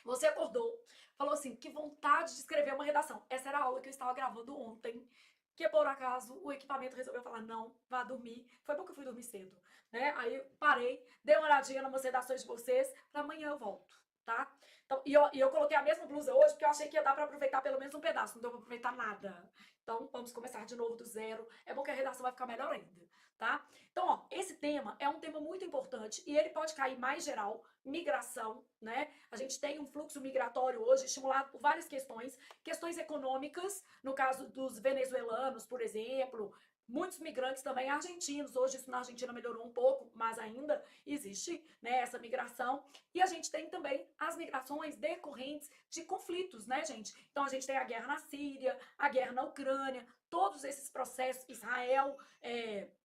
Você acordou, falou assim, que vontade de escrever uma redação. Essa era a aula que eu estava gravando ontem, que por acaso o equipamento resolveu falar, não, vá dormir. Foi bom que eu fui dormir cedo, né? Aí eu parei, dei uma olhadinha nas redações de vocês, para amanhã eu volto, tá? Então, e eu coloquei a mesma blusa hoje, porque eu achei que ia dar para aproveitar pelo menos um pedaço, não deu para aproveitar nada. Então, vamos começar de novo do zero. É bom que a redação vai ficar melhor ainda, tá? Então, ó, esse tema é um tema muito importante e ele pode cair mais geral, migração, né? A gente tem um fluxo migratório hoje estimulado por várias questões, questões econômicas, no caso dos venezuelanos, por exemplo, muitos migrantes também argentinos. Hoje isso na Argentina melhorou um pouco, mas ainda existe, né, essa migração. E a gente tem também as migrações decorrentes de conflitos, né, gente? Então a gente tem a guerra na Síria, a guerra na Ucrânia, todos esses processos, Israel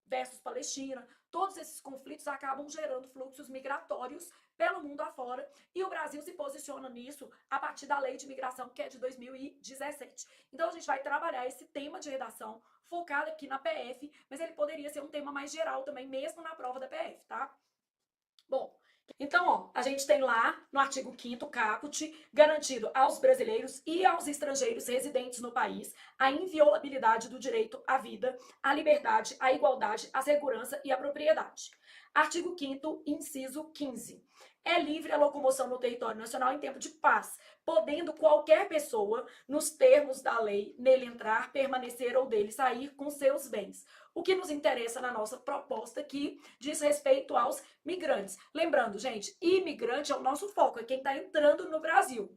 versus Palestina, todos esses conflitos acabam gerando fluxos migratórios pelo mundo afora, e o Brasil se posiciona nisso a partir da lei de migração, que é de 2017. Então a gente vai trabalhar esse tema de redação focado aqui na PF, mas ele poderia ser um tema mais geral também, mesmo na prova da PF, tá? Bom, então, ó, a gente tem lá no artigo 5º caput, garantido aos brasileiros e aos estrangeiros residentes no país a inviolabilidade do direito à vida, à liberdade, à igualdade, à segurança e à propriedade. Artigo 5º, inciso 15. É livre a locomoção no território nacional em tempo de paz, podendo qualquer pessoa, nos termos da lei, nele entrar, permanecer ou dele sair com seus bens. O que nos interessa na nossa proposta aqui diz respeito aos migrantes. Lembrando, gente, imigrante é o nosso foco, é quem está entrando no Brasil.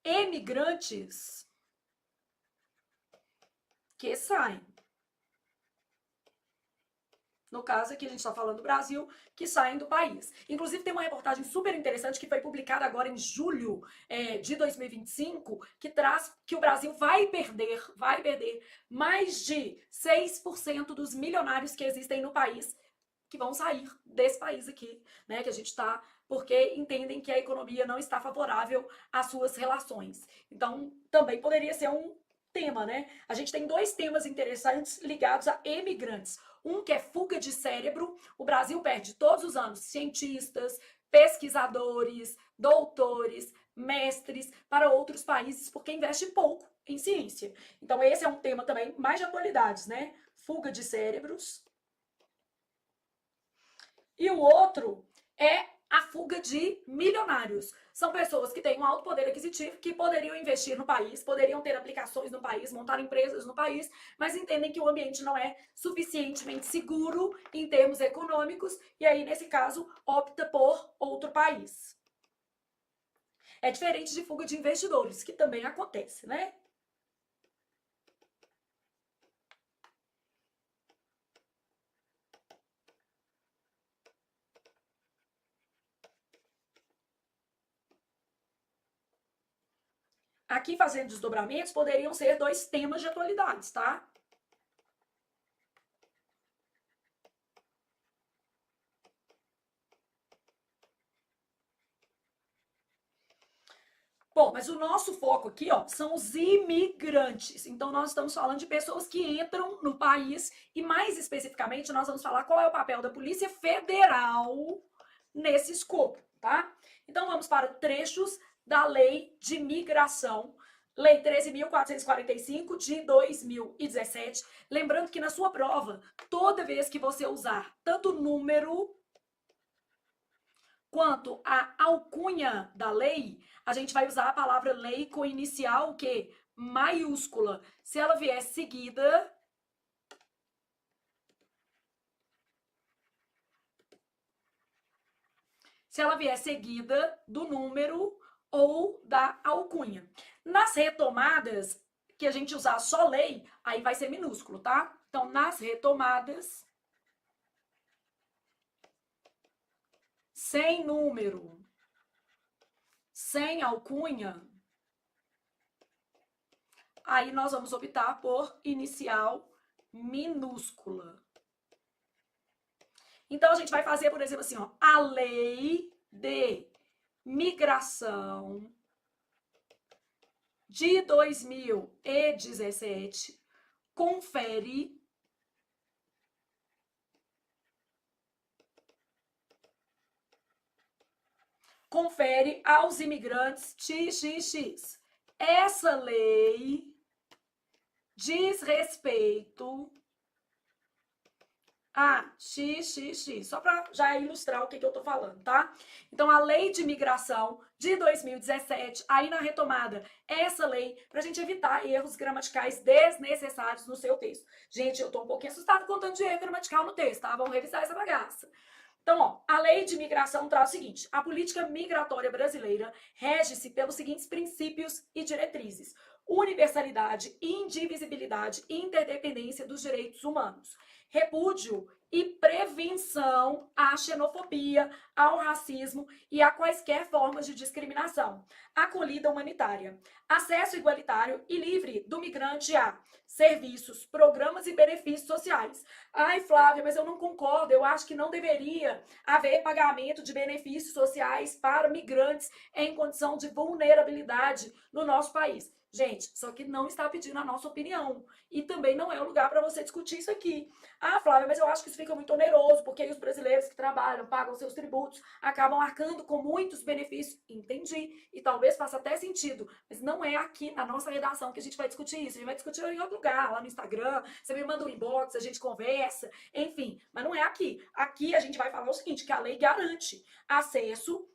Emigrantes que saem. No caso aqui, a gente está falando do Brasil, que saem do país. Inclusive, tem uma reportagem super interessante que foi publicada agora em julho de 2025, que traz que o Brasil vai perder mais de 6% dos milionários que existem no país, que vão sair desse país aqui, né? Que a gente está, porque entendem que a economia não está favorável às suas relações. Então, também poderia ser um tema, né? A gente tem dois temas interessantes ligados a emigrantes. Um que é fuga de cérebro. O Brasil perde todos os anos cientistas, pesquisadores, doutores, mestres para outros países porque investe pouco em ciência. Então esse é um tema também mais de atualidades, né? Fuga de cérebros. E o outro é a fuga de milionários. São pessoas que têm um alto poder aquisitivo, que poderiam investir no país, poderiam ter aplicações no país, montar empresas no país, mas entendem que o ambiente não é suficientemente seguro em termos econômicos e aí, nesse caso, opta por outro país. É diferente de fuga de investidores, que também acontece, né? Aqui, fazendo desdobramentos, poderiam ser dois temas de atualidades, tá? Bom, mas o nosso foco aqui, ó, são os imigrantes. Então, nós estamos falando de pessoas que entram no país e, mais especificamente, nós vamos falar qual é o papel da Polícia Federal nesse escopo, tá? Então, vamos para trechos da Lei de Migração, Lei 13.445 de 2017. Lembrando que na sua prova, toda vez que você usar tanto número quanto a alcunha da lei, a gente vai usar a palavra lei com inicial que maiúscula. Se ela vier seguida do número ou da alcunha. Nas retomadas, que a gente usar só lei, aí vai ser minúsculo, tá? Então, nas retomadas, sem número, sem alcunha, aí nós vamos optar por inicial minúscula. Então, a gente vai fazer, por exemplo, assim, ó, a lei de migração de 2017 confere confere aos imigrantes XXX. Essa lei diz respeito a XXX, só para já ilustrar o que eu tô falando, tá? Então, a Lei de Imigração de 2017, aí na retomada, essa lei, pra gente evitar erros gramaticais desnecessários no seu texto. Gente, eu tô um pouquinho assustada contando de erro gramatical no texto, tá? Vamos revisar essa bagaça. Então, ó, a lei de migração traz o seguinte: a política migratória brasileira rege-se pelos seguintes princípios e diretrizes: universalidade, indivisibilidade e interdependência dos direitos humanos, repúdio e prevenção à xenofobia, ao racismo e a quaisquer formas de discriminação, acolhida humanitária, acesso igualitário e livre do migrante a serviços, programas e benefícios sociais. Ai, Flávia, mas eu não concordo. Eu acho que não deveria haver pagamento de benefícios sociais para migrantes em condição de vulnerabilidade no nosso país. Gente, só que não está pedindo a nossa opinião. E também não é o lugar para você discutir isso aqui. Ah, Flávia, mas eu acho que isso fica muito oneroso, porque aí os brasileiros que trabalham, pagam seus tributos, acabam arcando com muitos benefícios. Entendi. E talvez faça até sentido. Mas não é aqui na nossa redação que a gente vai discutir isso. A gente vai discutir em outro lugar, lá no Instagram. Você me manda um inbox, a gente conversa. Enfim, mas não é aqui. Aqui a gente vai falar o seguinte, que a lei garante acesso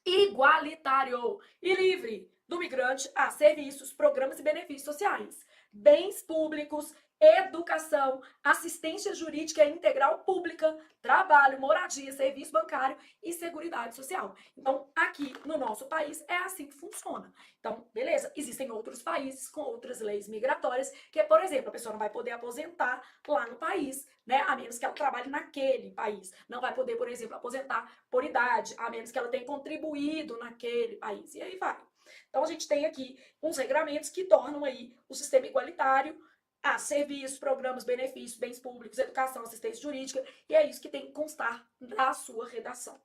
igualitário e livre do migrante a serviços, programas e benefícios sociais, bens públicos, educação, assistência jurídica integral pública, trabalho, moradia, serviço bancário e seguridade social. Então, aqui no nosso país é assim que funciona. Então, beleza, existem outros países com outras leis migratórias que, por exemplo, a pessoa não vai poder aposentar lá no país, né? A menos que ela trabalhe naquele país. Não vai poder, por exemplo, aposentar por idade, a menos que ela tenha contribuído naquele país. E aí vai. Então, a gente tem aqui uns regramentos que tornam aí o sistema igualitário a serviços, programas, benefícios, bens públicos, educação, assistência jurídica, e é isso que tem que constar na sua redação.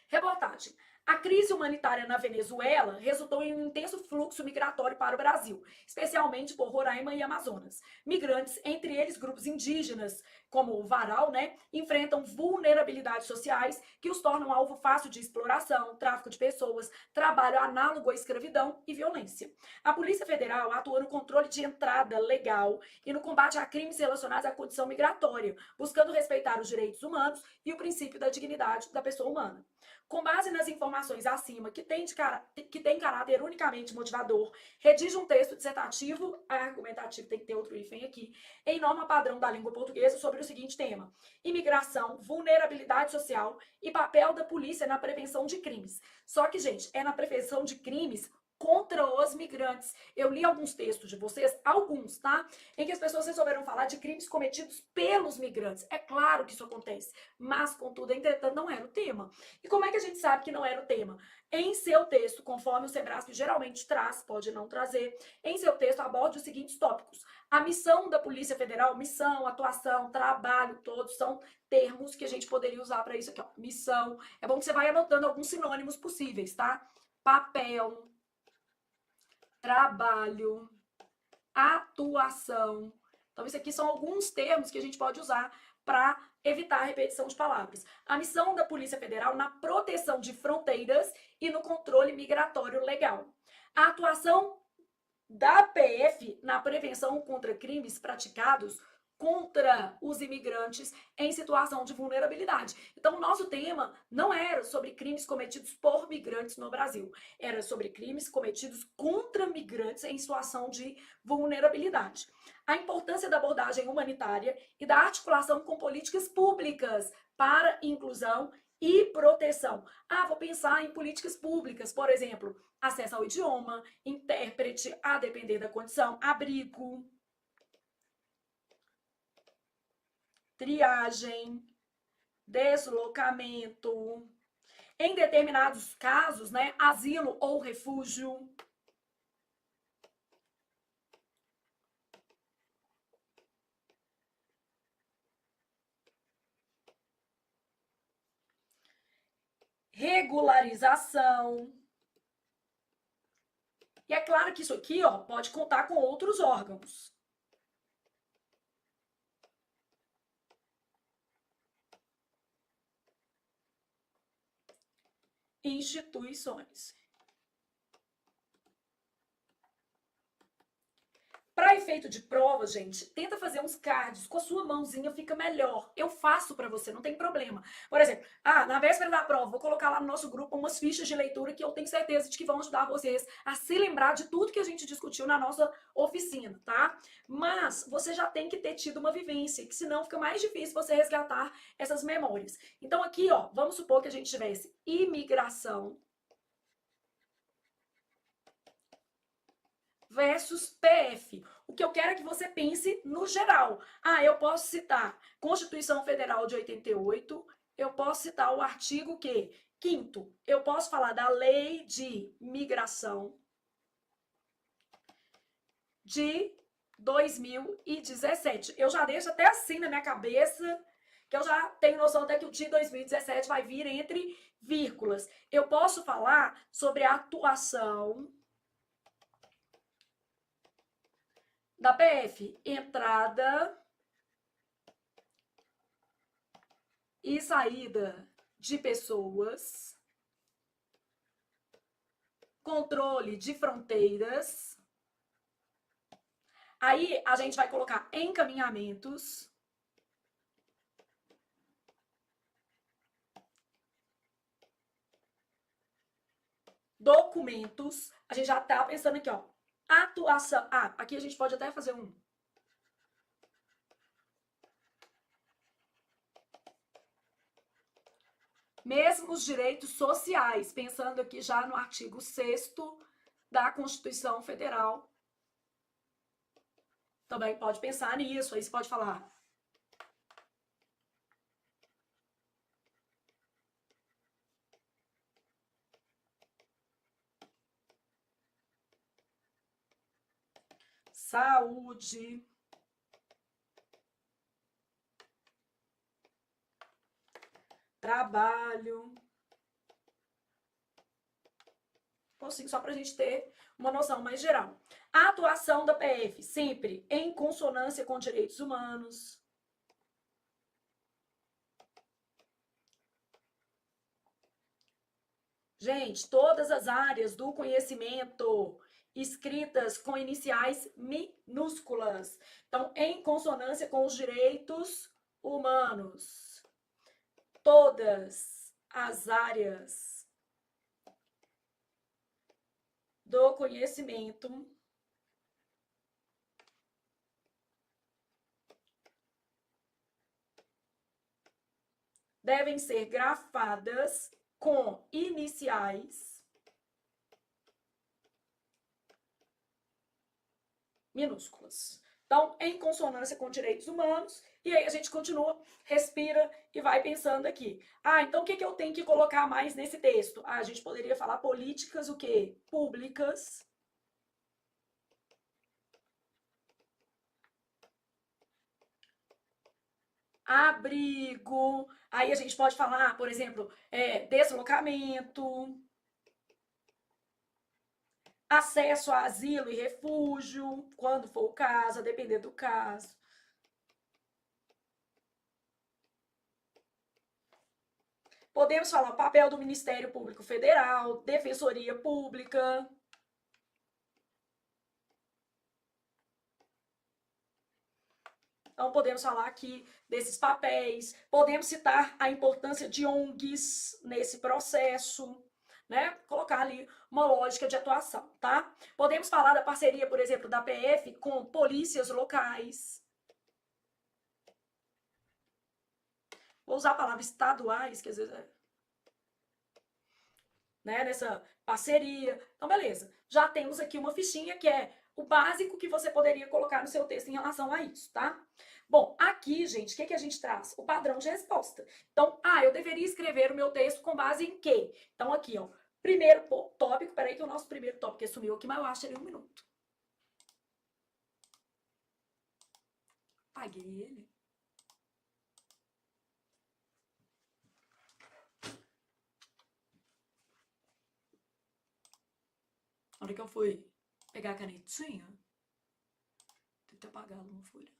Reportagem. A crise humanitária na Venezuela resultou em um intenso fluxo migratório para o Brasil, especialmente por Roraima e Amazonas. Migrantes, entre eles grupos indígenas, como o Varal, né, enfrentam vulnerabilidades sociais que os tornam alvo fácil de exploração, tráfico de pessoas, trabalho análogo à escravidão e violência. A Polícia Federal atua no controle de entrada legal e no combate a crimes relacionados à condição migratória, buscando respeitar os direitos humanos e o princípio da dignidade da pessoa humana. Com base nas informações acima, que tem caráter unicamente motivador, redige um texto dissertativo, argumentativo, tem que ter outro hífen aqui, em norma padrão da língua portuguesa sobre o seguinte tema: imigração, vulnerabilidade social e papel da polícia na prevenção de crimes. Só que, gente, é na prevenção de crimes contra os migrantes. Eu li alguns textos de vocês, alguns, tá? Em que as pessoas resolveram falar de crimes cometidos pelos migrantes. É claro que isso acontece, mas, contudo, entretanto, não era o tema. E como é que a gente sabe que não era o tema? Em seu texto, conforme o Sebrasp geralmente traz, pode não trazer, em seu texto aborde os seguintes tópicos: a missão da Polícia Federal, missão, atuação, trabalho, todos são termos que a gente poderia usar para isso aqui, ó. Missão. É bom que você vai anotando alguns sinônimos possíveis, tá? Papel, trabalho, atuação. Então, isso aqui são alguns termos que a gente pode usar para evitar a repetição de palavras. A missão da Polícia Federal na proteção de fronteiras e no controle migratório legal. A atuação da PF na prevenção contra crimes praticados contra os imigrantes em situação de vulnerabilidade. Então, o nosso tema não era sobre crimes cometidos por migrantes no Brasil, era sobre crimes cometidos contra migrantes em situação de vulnerabilidade. A importância da abordagem humanitária e da articulação com políticas públicas para inclusão e proteção. Ah, vou pensar em políticas públicas, por exemplo, acesso ao idioma, intérprete, a depender da condição, abrigo, triagem, deslocamento, em determinados casos, né, asilo ou refúgio. Regularização. E é claro que isso aqui, ó, pode contar com outros órgãos. instituições. Para efeito de prova, gente, tenta fazer uns cards com a sua mãozinha, fica melhor. Eu faço para você, não tem problema. Por exemplo, na véspera da prova, vou colocar lá no nosso grupo umas fichas de leitura que eu tenho certeza de que vão ajudar vocês a se lembrar de tudo que a gente discutiu na nossa oficina, tá? Mas você já tem que ter tido uma vivência, que senão fica mais difícil você resgatar essas memórias. Então aqui, ó, vamos supor que a gente tivesse imigração versus PF. O que eu quero é que você pense no geral. Eu posso citar Constituição Federal de 88, eu posso citar o artigo que? 5º, eu posso falar da Lei de Migração de 2017. Eu já deixo até assim na minha cabeça, que eu já tenho noção até que o de 2017 vai vir entre vírgulas. Eu posso falar sobre a atuação da PF, entrada e saída de pessoas, controle de fronteiras. Aí a gente vai colocar encaminhamentos, documentos. A gente já tá pensando aqui, ó, atuação. Aqui a gente pode até fazer um mesmo os direitos sociais, pensando aqui já no artigo 6º da Constituição Federal. Também pode pensar nisso, aí você pode falar. Saúde. Trabalho. Consigo, só para a gente ter uma noção mais geral. A atuação da PF, sempre em consonância com direitos humanos. Gente, todas as áreas do conhecimento escritas com iniciais minúsculas. Então, em consonância com os direitos humanos. Todas as áreas do conhecimento devem ser grafadas com iniciais minúsculas. Então, em consonância com direitos humanos, e aí a gente continua, respira e vai pensando aqui. Então o que eu tenho que colocar mais nesse texto? A gente poderia falar políticas, o quê? Públicas. Abrigo. Aí a gente pode falar, por exemplo, deslocamento, acesso a asilo e refúgio, quando for o caso, a depender do caso. Podemos falar o papel do Ministério Público Federal, Defensoria Pública. Então, podemos falar aqui desses papéis, podemos citar a importância de ONGs nesse processo, né? Colocar ali uma lógica de atuação, tá? Podemos falar da parceria, por exemplo, da PF com polícias locais. Vou usar a palavra estaduais, que às vezes nessa parceria. Então, beleza. Já temos aqui uma fichinha que é o básico que você poderia colocar no seu texto em relação a isso, tá? Bom, aqui, gente, o que a gente traz? O padrão de resposta. Então, eu deveria escrever o meu texto com base em quê? Então, aqui, ó, primeiro tópico, peraí que o nosso primeiro tópico sumiu aqui, mas eu acho ele 1 minuto. Apaguei ele. Na hora que eu fui pegar a canetinha, deve ter apagado uma folha.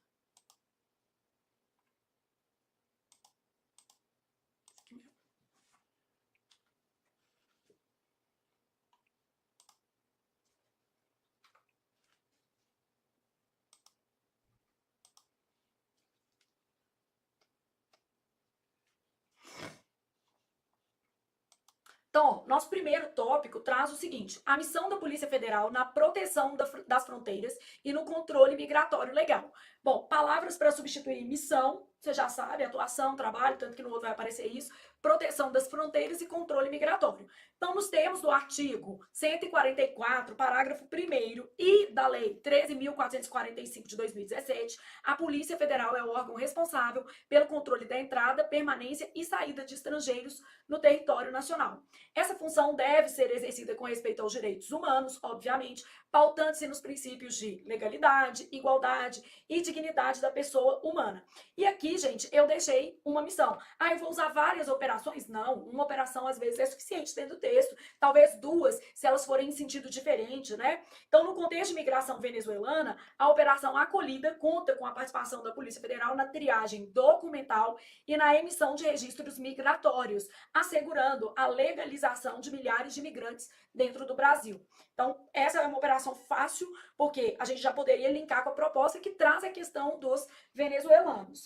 Então, nosso primeiro tópico traz o seguinte: a missão da Polícia Federal na proteção das fronteiras e no controle migratório legal. Bom, palavras para substituir missão, você já sabe, atuação, trabalho, tanto que no outro vai aparecer isso, proteção das fronteiras e controle migratório. Então, nos termos do artigo 144, parágrafo 1º e da Lei 13.445 de 2017, a Polícia Federal é o órgão responsável pelo controle da entrada, permanência e saída de estrangeiros no território nacional. Essa função deve ser exercida com respeito aos direitos humanos, obviamente, pautando-se nos princípios de legalidade, igualdade e dignidade da pessoa humana. E aqui, gente, eu deixei uma missão. Ah, eu vou usar várias operações? Não, uma operação às vezes é suficiente dentro do texto, talvez duas, se elas forem em sentido diferente, né? Então, no contexto de migração venezuelana, a Operação Acolhida conta com a participação da Polícia Federal na triagem documental e na emissão de registros migratórios, assegurando a legalização de milhares de imigrantes dentro do Brasil. Então, essa é uma operação fácil, porque a gente já poderia linkar com a proposta que traz a questão dos venezuelanos.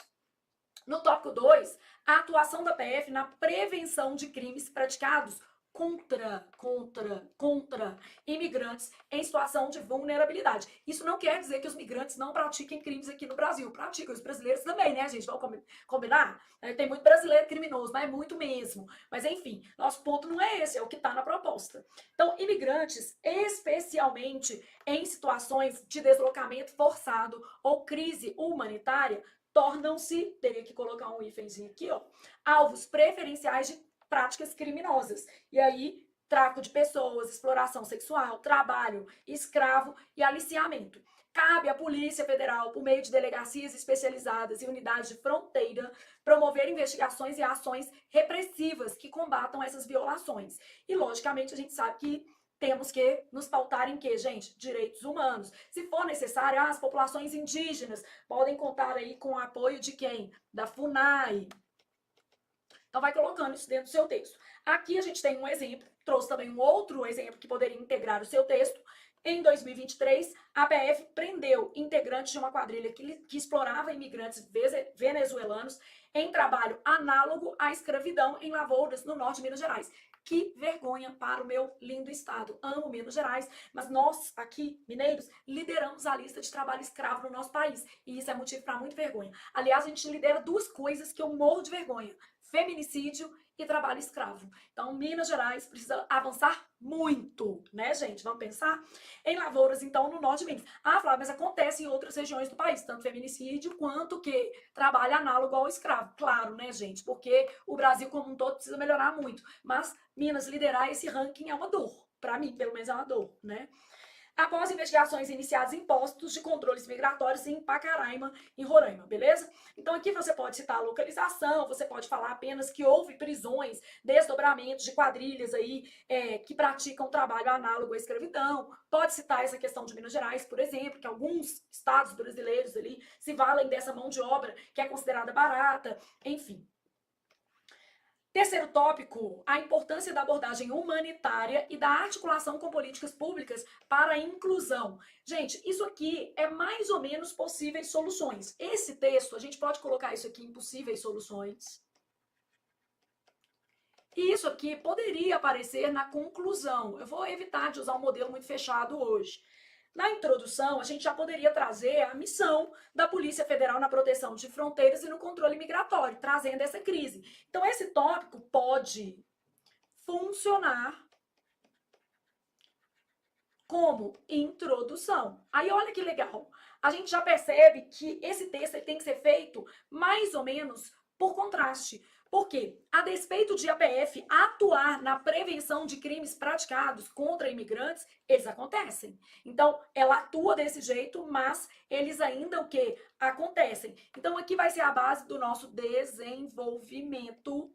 No tópico 2, a atuação da PF na prevenção de crimes praticados contra imigrantes em situação de vulnerabilidade. Isso não quer dizer que os migrantes não pratiquem crimes aqui no Brasil. Praticam, os brasileiros também, né, gente? Vamos combinar? Tem muito brasileiro criminoso, mas é muito mesmo. Mas, enfim, nosso ponto não é esse, é o que está na proposta. Então, imigrantes, especialmente em situações de deslocamento forçado ou crise humanitária, tornam-se, teria que colocar um hífenzinho aqui, ó, alvos preferenciais de práticas criminosas. E aí, tráfico de pessoas, exploração sexual, trabalho escravo e aliciamento. Cabe à Polícia Federal, por meio de delegacias especializadas e unidades de fronteira, promover investigações e ações repressivas que combatam essas violações. E, logicamente, a gente sabe que temos que nos pautar em quê, gente? Direitos humanos. Se for necessário, as populações indígenas podem contar aí com o apoio de quem? Da FUNAI. Então, vai colocando isso dentro do seu texto. Aqui a gente tem um exemplo, trouxe também um outro exemplo que poderia integrar o seu texto. Em 2023, a PF prendeu integrantes de uma quadrilha que explorava imigrantes venezuelanos em trabalho análogo à escravidão em lavouras no norte de Minas Gerais. Que vergonha para o meu lindo estado. Amo Minas Gerais, mas nós aqui, mineiros, lideramos a lista de trabalho escravo no nosso país. E isso é motivo para muita vergonha. Aliás, a gente lidera duas coisas que eu morro de vergonha: feminicídio e trabalho escravo. Então, Minas Gerais precisa avançar muito, né, gente? Vamos pensar? Em lavouras, então, no norte de Minas. Ah, Flávia, mas acontece em outras regiões do país, tanto feminicídio quanto que trabalho análogo ao escravo. Claro, né, gente? Porque o Brasil como um todo precisa melhorar muito. Mas Minas liderar esse ranking é uma dor. Para mim, pelo menos, é uma dor, né? Após investigações iniciadas em postos de controles migratórios em Pacaraima, em Roraima, beleza? Então aqui você pode citar a localização, você pode falar apenas que houve prisões, desdobramentos de quadrilhas aí que praticam trabalho análogo à escravidão. Pode citar essa questão de Minas Gerais, por exemplo, que alguns estados brasileiros ali se valem dessa mão de obra que é considerada barata, enfim. Terceiro tópico, a importância da abordagem humanitária e da articulação com políticas públicas para a inclusão. Gente, isso aqui é mais ou menos possíveis soluções. Esse texto, a gente pode colocar isso aqui em possíveis soluções. E isso aqui poderia aparecer na conclusão. Eu vou evitar de usar um modelo muito fechado hoje. Na introdução, a gente já poderia trazer a missão da Polícia Federal na proteção de fronteiras e no controle migratório, trazendo essa crise. Então, esse tópico pode funcionar como introdução. Aí, olha que legal. A gente já percebe que esse texto tem que ser feito mais ou menos por contraste. Porque, a despeito de a PF atuar na prevenção de crimes praticados contra imigrantes, eles acontecem. Então, ela atua desse jeito, mas eles ainda o quê? Acontecem. Então, aqui vai ser a base do nosso desenvolvimento.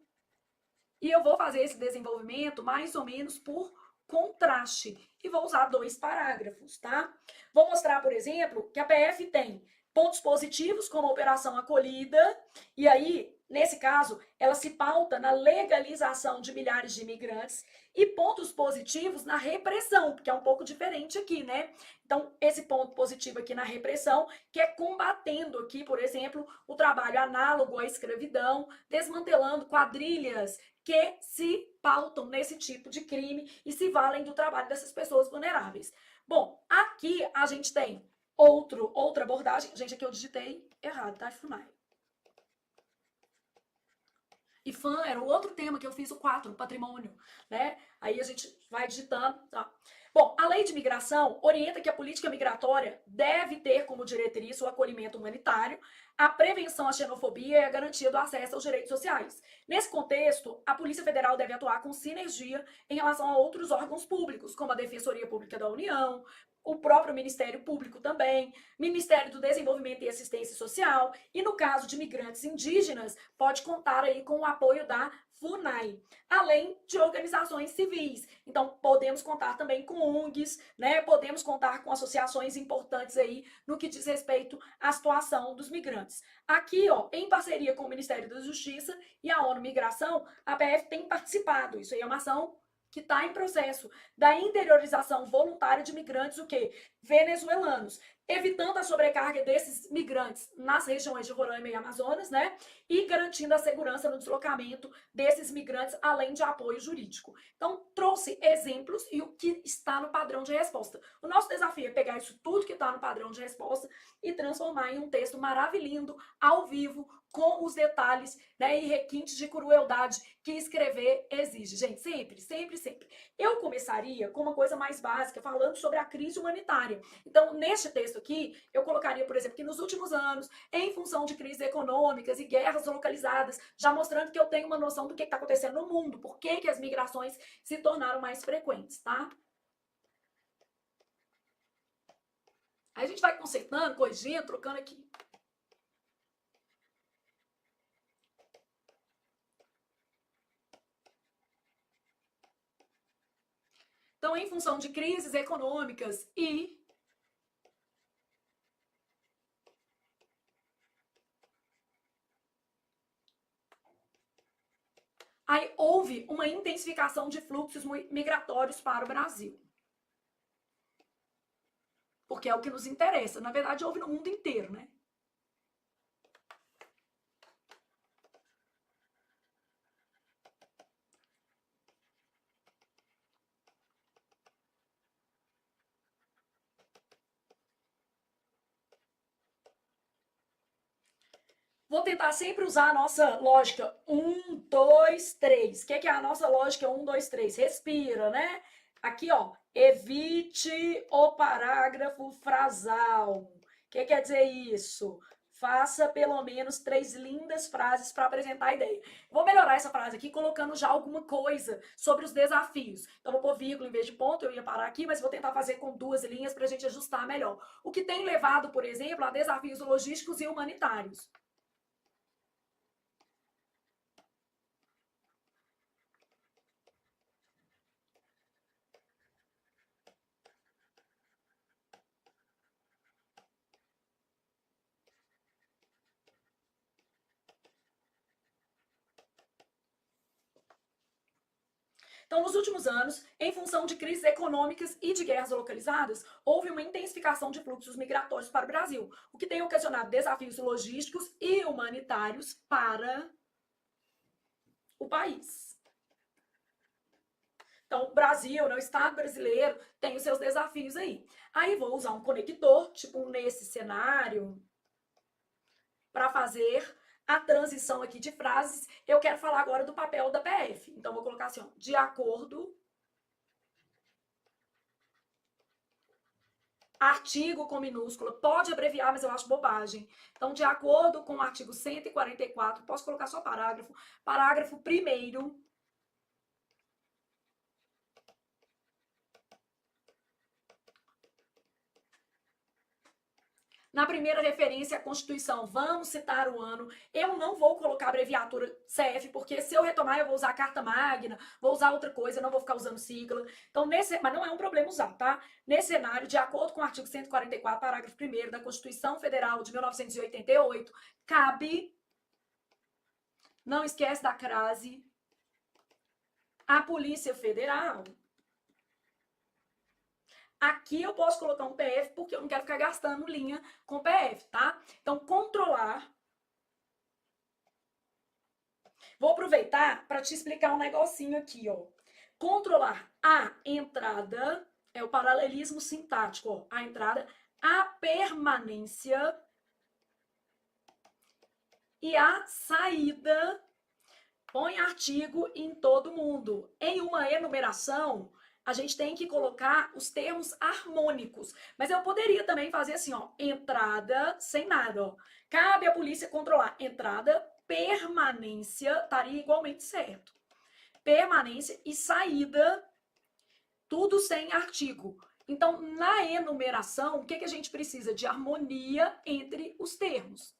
E eu vou fazer esse desenvolvimento mais ou menos por contraste. E vou usar 2 parágrafos, tá? Vou mostrar, por exemplo, que a PF tem pontos positivos, como a operação acolhida, e aí nesse caso, ela se pauta na legalização de milhares de imigrantes e pontos positivos na repressão, que é um pouco diferente aqui, né? Então, esse ponto positivo aqui na repressão, que é combatendo aqui, por exemplo, o trabalho análogo à escravidão, desmantelando quadrilhas que se pautam nesse tipo de crime e se valem do trabalho dessas pessoas vulneráveis. Bom, aqui a gente tem outra abordagem. Gente, aqui eu digitei errado, tá, FUNAI? E fã era o outro tema que eu fiz, o 4, patrimônio, né? Aí a gente vai digitando, tá? Bom, a lei de migração orienta que a política migratória deve ter como diretriz o acolhimento humanitário, a prevenção à xenofobia e a garantia do acesso aos direitos sociais. Nesse contexto, a Polícia Federal deve atuar com sinergia em relação a outros órgãos públicos, como a Defensoria Pública da União, o próprio Ministério Público também, Ministério do Desenvolvimento e Assistência Social, e no caso de migrantes indígenas, pode contar aí com o apoio da FUNAI, além de organizações civis. Então, podemos contar também com ONGs, né? Podemos contar com associações importantes aí no que diz respeito à situação dos migrantes. Aqui, ó, em parceria com o Ministério da Justiça e a ONU Migração, a PF tem participado. Isso aí é uma ação que está em processo da interiorização voluntária de migrantes, o quê? Venezuelanos, evitando a sobrecarga desses migrantes nas regiões de Roraima e Amazonas, né? E garantindo a segurança no deslocamento desses migrantes, além de apoio jurídico. Então, trouxe exemplos e o que está no padrão de resposta. O nosso desafio é pegar isso tudo que está no padrão de resposta e transformar em um texto maravilhoso, ao vivo, com os detalhes, né, e requintes de crueldade que escrever exige. Gente, sempre, sempre, sempre. Eu começaria com uma coisa mais básica, falando sobre a crise humanitária. Então, neste texto aqui, eu colocaria, por exemplo, que nos últimos anos, em função de crises econômicas e guerras localizadas, já mostrando que eu tenho uma noção do que está acontecendo no mundo, por que as migrações se tornaram mais frequentes, tá? Aí a gente vai consertando, corrigindo, trocando aqui. Então, em função de crises econômicas e aí houve uma intensificação de fluxos migratórios para o Brasil. Porque é o que nos interessa. Na verdade, houve no mundo inteiro, né? Vou tentar sempre usar a nossa lógica 1, 2, 3. O que é a nossa lógica 1, 2, 3? Respira, né? Aqui, ó, evite o parágrafo frasal. O que quer dizer isso? Faça pelo menos 3 lindas frases para apresentar a ideia. Vou melhorar essa frase aqui colocando já alguma coisa sobre os desafios. Então, vou pôr vírgula em vez de ponto, eu ia parar aqui, mas vou tentar fazer com 2 linhas para a gente ajustar melhor. O que tem levado, por exemplo, a desafios logísticos e humanitários. Então, nos últimos anos, em função de crises econômicas e de guerras localizadas, houve uma intensificação de fluxos migratórios para o Brasil, o que tem ocasionado desafios logísticos e humanitários para o país. Então, o Brasil, né, o Estado brasileiro, tem os seus desafios aí. Aí vou usar um conector, tipo nesse cenário, para fazer a transição aqui de frases. Eu quero falar agora do papel da PF. Então, vou colocar assim, ó, de acordo. Artigo com minúscula, pode abreviar, mas eu acho bobagem. Então, de acordo com o artigo 144, posso colocar só parágrafo. Parágrafo 1º. Na primeira referência à Constituição, vamos citar o ano. Eu não vou colocar abreviatura CF, porque se eu retomar, eu vou usar a Carta Magna, vou usar outra coisa, não vou ficar usando sigla. Então, mas não é um problema usar, tá? Nesse cenário, de acordo com o artigo 144, parágrafo 1º da Constituição Federal de 1988, cabe Não esquece da crase. A Polícia Federal. Aqui eu posso colocar um PF porque eu não quero ficar gastando linha com PF, tá? Então, controlar. Vou aproveitar para te explicar um negocinho aqui, ó. Controlar a entrada, é o paralelismo sintático, ó. A entrada, a permanência e a saída. Põe artigo em todo mundo. Em uma enumeração, a gente tem que colocar os termos harmônicos. Mas eu poderia também fazer assim, ó, entrada sem nada, ó. Cabe à polícia controlar entrada, permanência, estaria igualmente certo. Permanência e saída, tudo sem artigo. Então, na enumeração, o que a gente precisa? De harmonia entre os termos.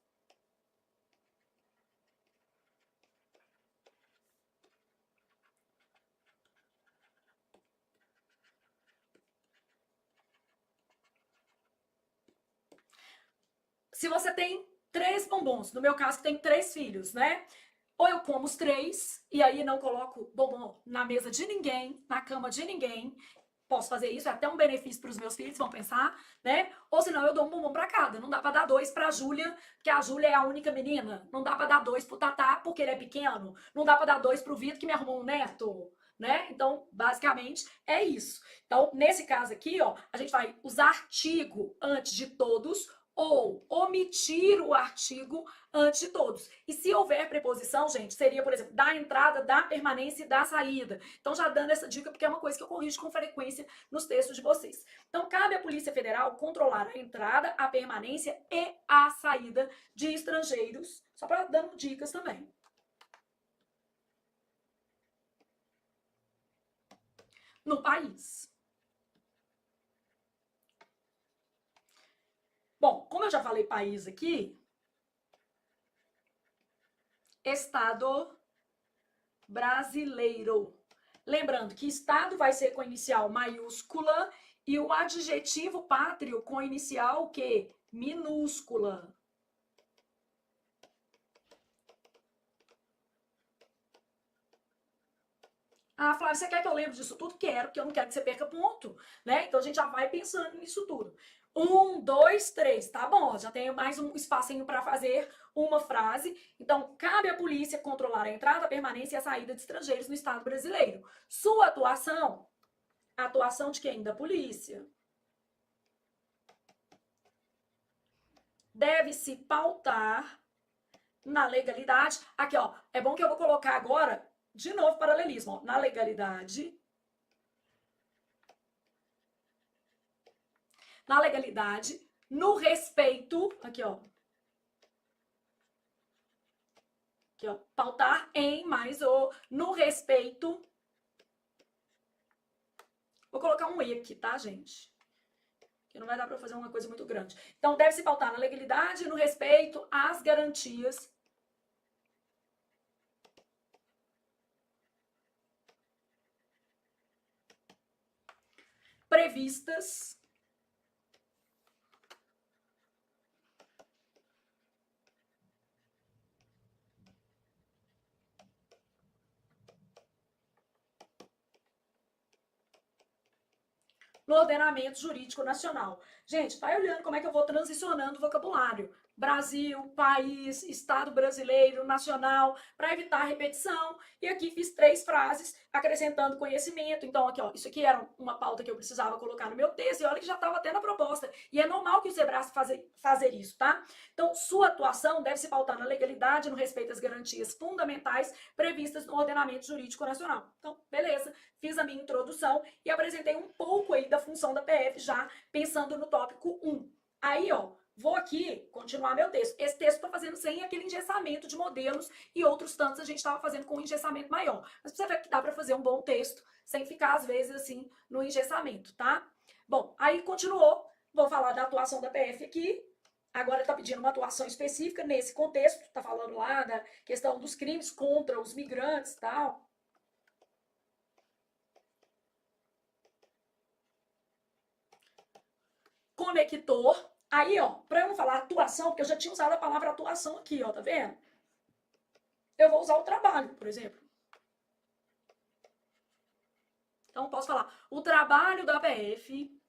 Se você tem 3 bombons, no meu caso tem 3 filhos, né? Ou eu como os 3 e aí não coloco bombom na mesa de ninguém, na cama de ninguém. Posso fazer isso, é até um benefício para os meus filhos, vão pensar, né? Ou senão eu dou um bombom para cada. Não dá para dar 2 para a Júlia, porque a Júlia é a única menina. Não dá para dar 2 pro Tatá, porque ele é pequeno. Não dá para dar 2 pro Vitor, que me arrumou um neto, né? Então, basicamente, é isso. Então, nesse caso aqui, ó, a gente vai usar artigo antes de todos ou omitir o artigo antes de todos. E se houver preposição, gente, seria, por exemplo, da entrada, da permanência e da saída. Então, já dando essa dica, porque é uma coisa que eu corrijo com frequência nos textos de vocês. Então, cabe à Polícia Federal controlar a entrada, a permanência e a saída de estrangeiros, só para dando dicas também. No país. Bom, como eu já falei país aqui, Estado brasileiro. Lembrando que Estado vai ser com inicial maiúscula e o adjetivo pátrio com inicial o quê? Minúscula. Ah, Flávia, você quer que eu lembre disso tudo? Quero, porque eu não quero que você perca ponto, né? Então a gente já vai pensando nisso tudo. 1, 2, 3, tá bom, já tenho mais um espacinho para fazer uma frase. Então, cabe à polícia controlar a entrada, a permanência e a saída de estrangeiros no Estado brasileiro. Sua atuação, a atuação de quem? Da polícia. Deve se pautar na legalidade. Aqui, ó, é bom que eu vou colocar agora, de novo, paralelismo, ó, na legalidade. Na legalidade, no respeito, aqui, ó. Aqui, ó, pautar em mais o no respeito. Vou colocar um E aqui, tá, gente? Que não vai dar para fazer uma coisa muito grande. Então, deve se pautar na legalidade, no respeito às garantias previstas no ordenamento jurídico nacional. Gente, vai olhando como é que eu vou transicionando o vocabulário. Brasil, país, Estado brasileiro, nacional, para evitar repetição. E aqui fiz 3 frases acrescentando conhecimento. Então, aqui, ó, isso aqui era uma pauta que eu precisava colocar no meu texto, e olha que já estava até na proposta. E é normal que o Sebrae fazer isso, tá? Então, sua atuação deve se pautar na legalidade, no respeito às garantias fundamentais previstas no ordenamento jurídico nacional. Então, beleza, fiz a minha introdução e apresentei um pouco aí da função da PF já pensando no tópico 1. Aí, ó, vou aqui continuar meu texto. Esse texto estou fazendo sem aquele engessamento de modelos e outros tantos a gente estava fazendo com um engessamento maior. Mas você vê que dá para fazer um bom texto sem ficar, às vezes, assim, no engessamento, tá? Bom, aí continuou. Vou falar da atuação da PF aqui. Agora está pedindo uma atuação específica nesse contexto. Está falando lá da questão dos crimes contra os migrantes e tal. Conector. Aí, ó, para eu não falar atuação, porque eu já tinha usado a palavra atuação aqui, ó, tá vendo? eu vou usar o trabalho, por exemplo. Então, posso falar, o trabalho da PF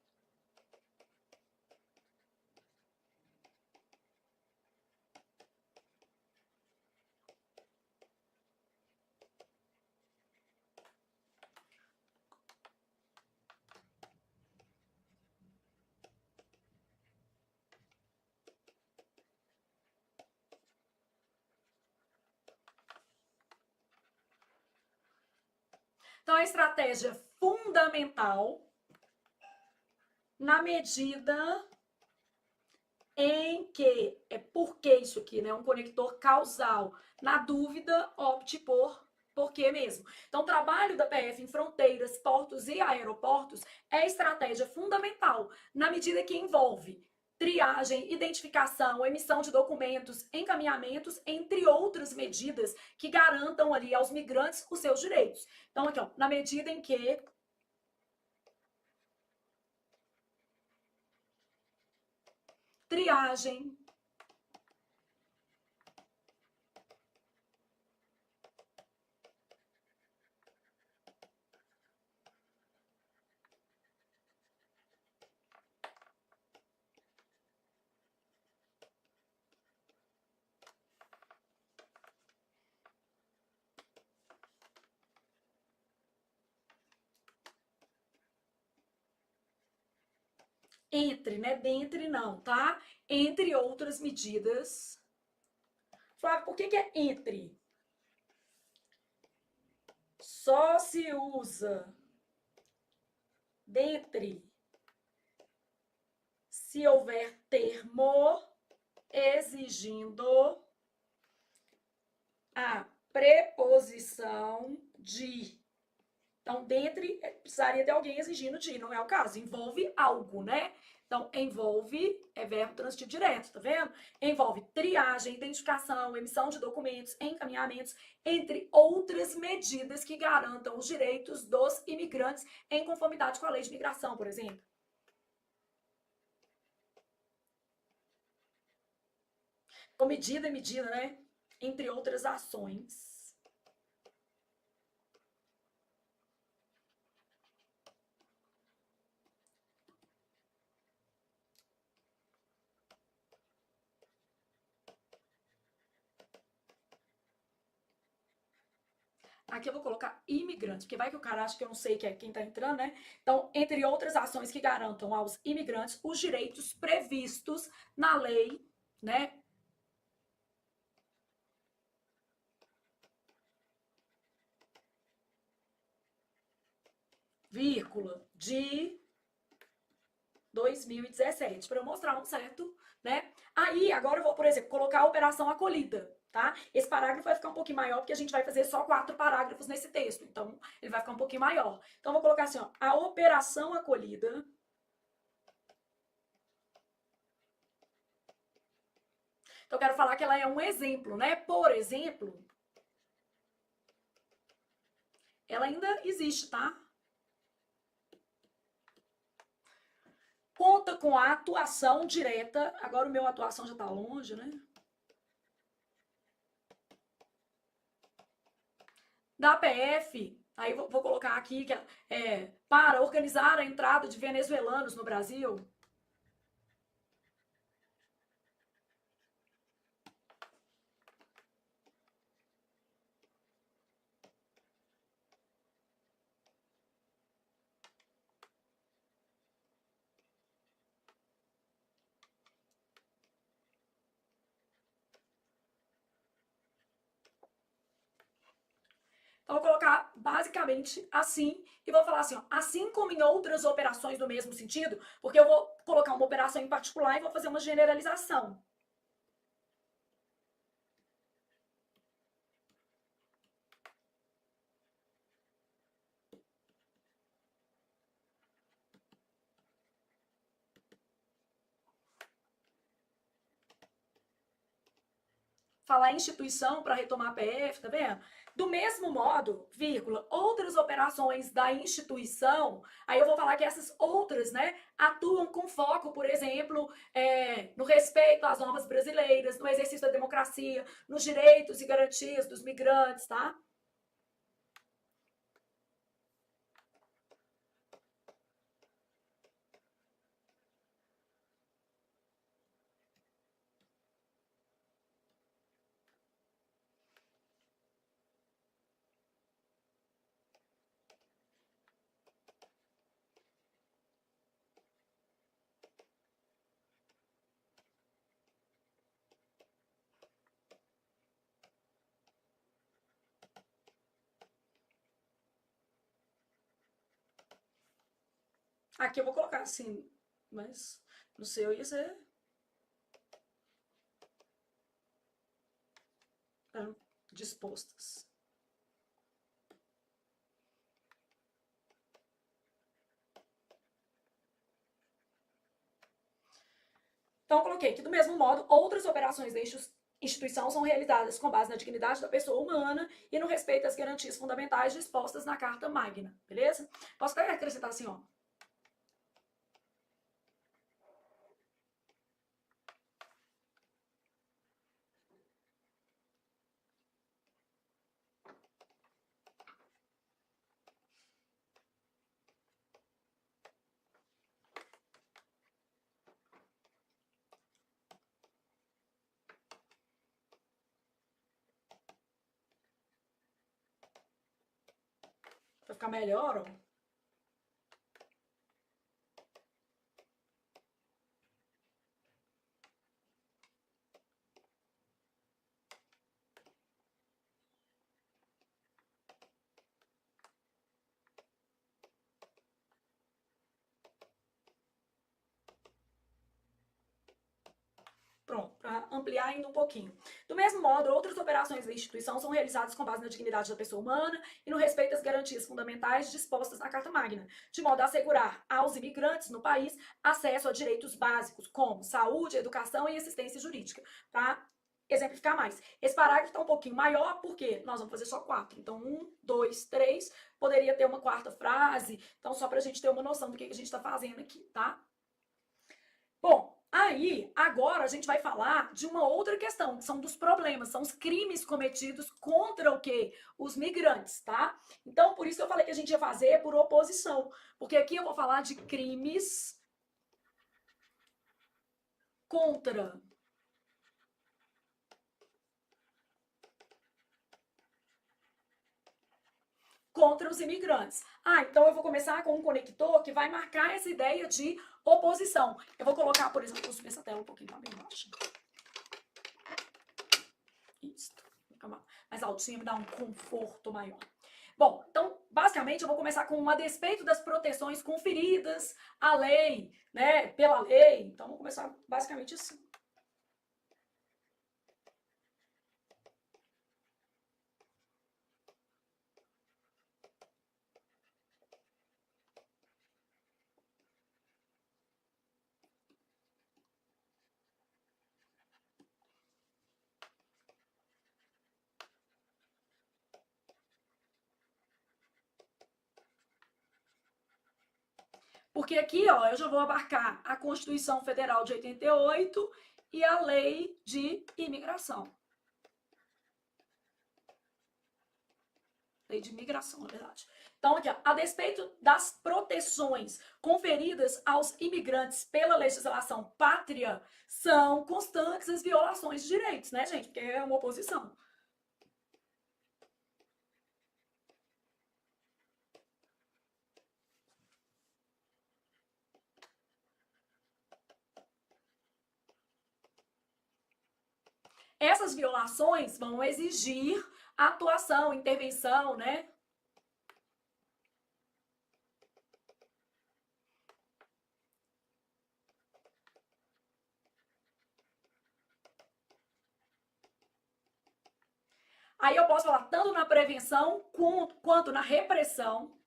então, a estratégia fundamental na medida em que, é porque isso aqui, né? Um conector causal. Na dúvida, opte por que mesmo. Então, o trabalho da PF em fronteiras, portos e aeroportos é estratégia fundamental na medida que envolve triagem, identificação, emissão de documentos, encaminhamentos, entre outras medidas que garantam ali aos migrantes os seus direitos. Então, aqui, ó, na medida em que triagem, entre, né? Dentre não, tá? Entre outras medidas. Flávio, por que é entre? Só se usa dentre se houver termo exigindo a preposição de. Então, dentre, precisaria de alguém exigindo de, não é o caso. Envolve algo, né? Então, envolve é verbo transitivo direto, tá vendo? Envolve triagem, identificação, emissão de documentos, encaminhamentos, entre outras medidas que garantam os direitos dos imigrantes em conformidade com a lei de migração, por exemplo. Então, medida é medida, né? Entre outras ações. Aqui eu vou colocar imigrante, porque vai que o cara acha que eu não sei que é quem tá entrando, né? Então, entre outras ações que garantam aos imigrantes os direitos previstos na lei, né? Vírgula, de 2017, para eu mostrar um certo, né? Aí, agora eu vou, por exemplo, colocar a operação acolhida, tá? Esse parágrafo vai ficar um pouquinho maior, porque a gente vai fazer só 4 parágrafos nesse texto, então ele vai ficar um pouquinho maior. Então, eu vou colocar assim, ó, a operação acolhida. Então, eu quero falar que ela é um exemplo, né? Por exemplo, ela ainda existe, tá? Conta com a atuação direta. Agora o meu atuação já tá longe, né? Da PF, aí vou colocar aqui que é para organizar a entrada de venezuelanos no Brasil. Então, vou colocar basicamente assim e vou falar assim, ó, assim como em outras operações do mesmo sentido, porque eu vou colocar uma operação em particular e vou fazer uma generalização. falar instituição para retomar a PF, tá vendo? Do mesmo modo, vírgula, outras operações da instituição, aí eu vou falar que essas outras, né, atuam com foco, por exemplo, no respeito às normas brasileiras, no exercício da democracia, nos direitos e garantias dos migrantes, tá? Aqui eu vou colocar assim, mas no seu ia ser dispostas. Então, eu coloquei que, do mesmo modo, outras operações da instituição são realizadas com base na dignidade da pessoa humana e no respeito às garantias fundamentais dispostas na Carta Magna, beleza? Posso até acrescentar assim, ó. Pra ficar melhor, ó. Pronto, para ampliar ainda um pouquinho. Do mesmo modo, outras operações da instituição são realizadas com base na dignidade da pessoa humana e no respeito às garantias fundamentais dispostas na Carta Magna, de modo a assegurar aos imigrantes no país acesso a direitos básicos, como saúde, educação e assistência jurídica. Para exemplificar mais. Esse parágrafo está um pouquinho maior, porque nós vamos fazer só 4. Então, 1, 2, 3, poderia ter uma quarta frase. Então, só para a gente ter uma noção do que a gente está fazendo aqui, tá? Bom, aí, agora a gente vai falar de uma outra questão, que são dos problemas, são os crimes cometidos contra o quê? Os migrantes, tá? Então, por isso que eu falei que a gente ia fazer por oposição, porque aqui eu vou falar de crimes contra os imigrantes. Ah, então eu vou começar com um conector que vai marcar essa ideia de oposição. Eu vou colocar, por exemplo, vou subir essa tela um pouquinho, tá bem baixa. Isso. Fica mais altinha, me dá um conforto maior. Bom, então, basicamente, eu vou começar com a despeito das proteções conferidas à lei, né, pela lei. Então, vou começar basicamente assim. Porque aqui, ó, eu já vou abarcar a Constituição Federal de 88 e a Lei de Imigração. Lei de Imigração, na verdade. Então, aqui, ó, a despeito das proteções conferidas aos imigrantes pela legislação pátria, são constantes as violações de direitos, né, gente? Porque é uma oposição. Essas violações vão exigir atuação, intervenção, né? Aí eu posso falar tanto na prevenção quanto na repressão.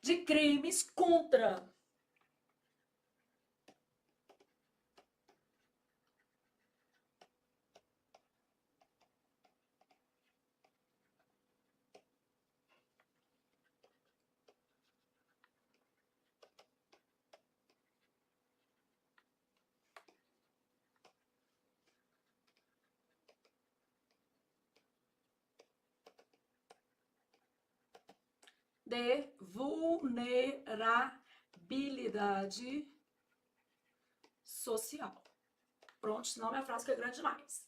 de crimes contra. De vulnerabilidade social. Pronto, senão minha frase fica grande demais.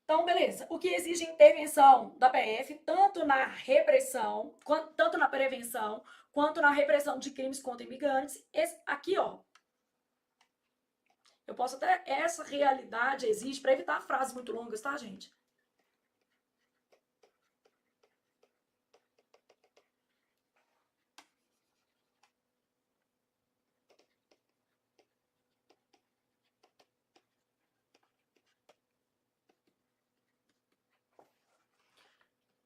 Então, beleza. O que exige intervenção da PF, tanto na repressão, tanto na prevenção, quanto na repressão de crimes contra imigrantes. Aqui, ó. Eu posso até... Essa realidade exige, para evitar frases muito longas, tá, gente?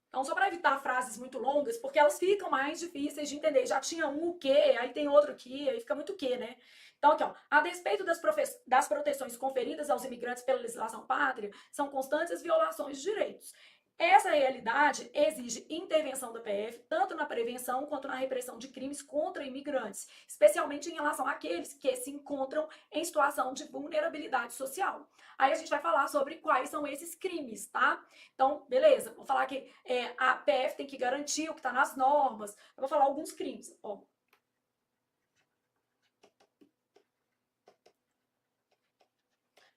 Então, só para evitar frases muito longas, porque elas ficam mais difíceis de entender. Já tinha um o quê, aí tem outro aqui, aí fica muito o quê, né? Então, aqui, ó, a despeito das proteções conferidas aos imigrantes pela legislação pátria, são constantes as violações de direitos. Essa realidade exige intervenção da PF, tanto na prevenção quanto na repressão de crimes contra imigrantes, especialmente em relação àqueles que se encontram em situação de vulnerabilidade social. Aí a gente vai falar sobre quais são esses crimes, tá? Então, beleza, vou falar que a PF tem que garantir o que está nas normas. Eu vou falar alguns crimes. Ó.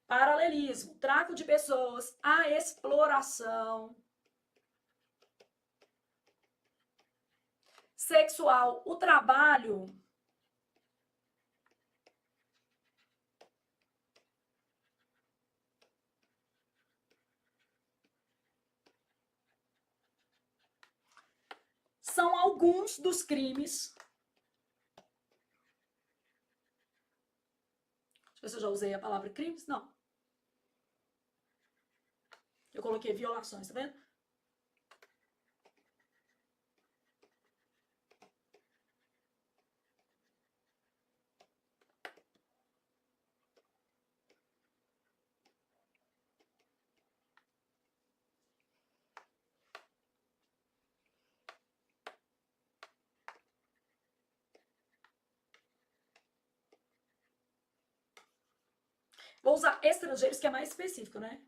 Paralelismo, tráfico de pessoas, a exploração sexual, o trabalho são alguns dos crimes. Deixa eu ver se eu já usei a palavra crimes. Não. Eu coloquei violações, tá vendo? Vou usar estrangeiros, que é mais específico, né?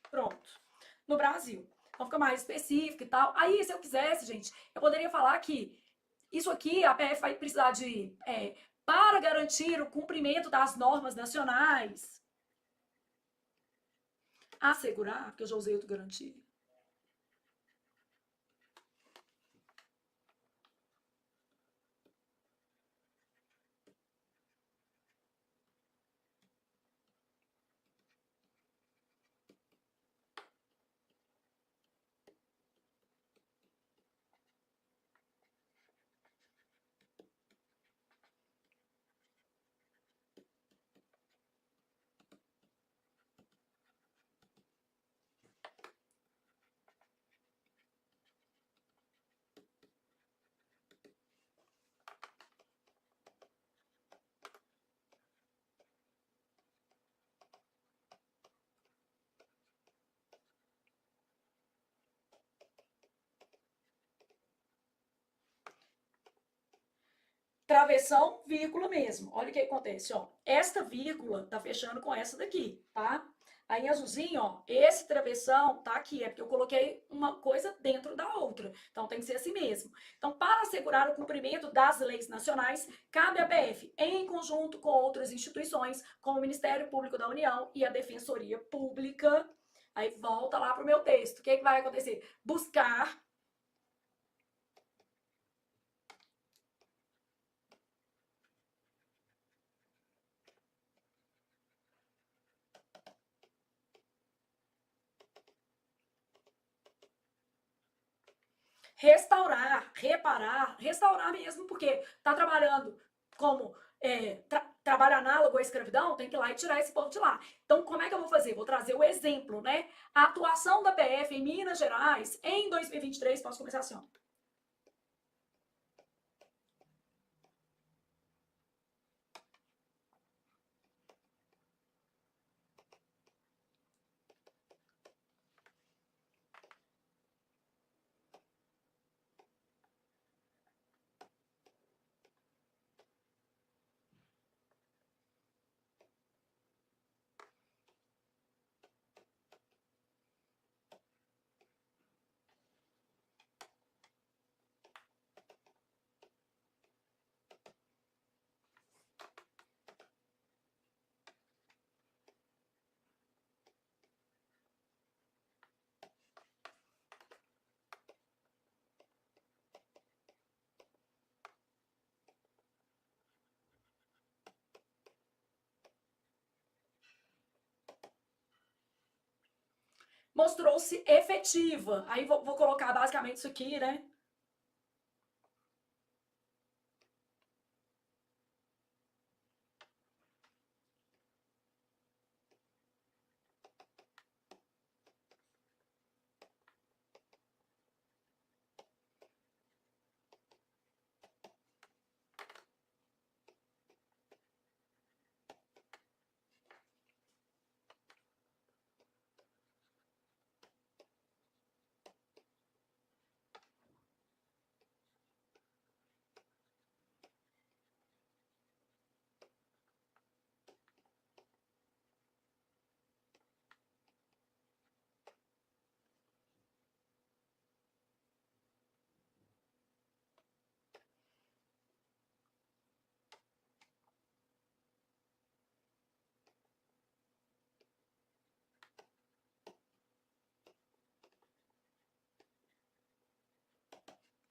Pronto. No Brasil. Então fica mais específico e tal. Aí, se eu quisesse, gente, eu poderia falar que isso aqui a PF vai precisar de para garantir o cumprimento das normas nacionais. Assegurar, porque eu já usei outro garantir. Travessão, vírgula mesmo. Olha o que acontece, ó. Esta vírgula tá fechando com essa daqui, tá? Aí em azulzinho, ó, esse travessão tá aqui, é porque eu coloquei uma coisa dentro da outra. Então tem que ser assim mesmo. Então, para assegurar o cumprimento das leis nacionais, cabe à PF, em conjunto com outras instituições, como o Ministério Público da União e a Defensoria Pública. Aí volta lá pro meu texto. O que vai acontecer? Buscar Restaurar, reparar, restaurar mesmo, porque tá trabalhando como trabalho análogo à escravidão, tem que ir lá e tirar esse povo de lá. Então, como é que eu vou fazer? Vou trazer o exemplo, né? A atuação da PF em Minas Gerais em 2023, posso começar assim, ó. Mostrou-se efetiva. Aí vou colocar basicamente isso aqui, né?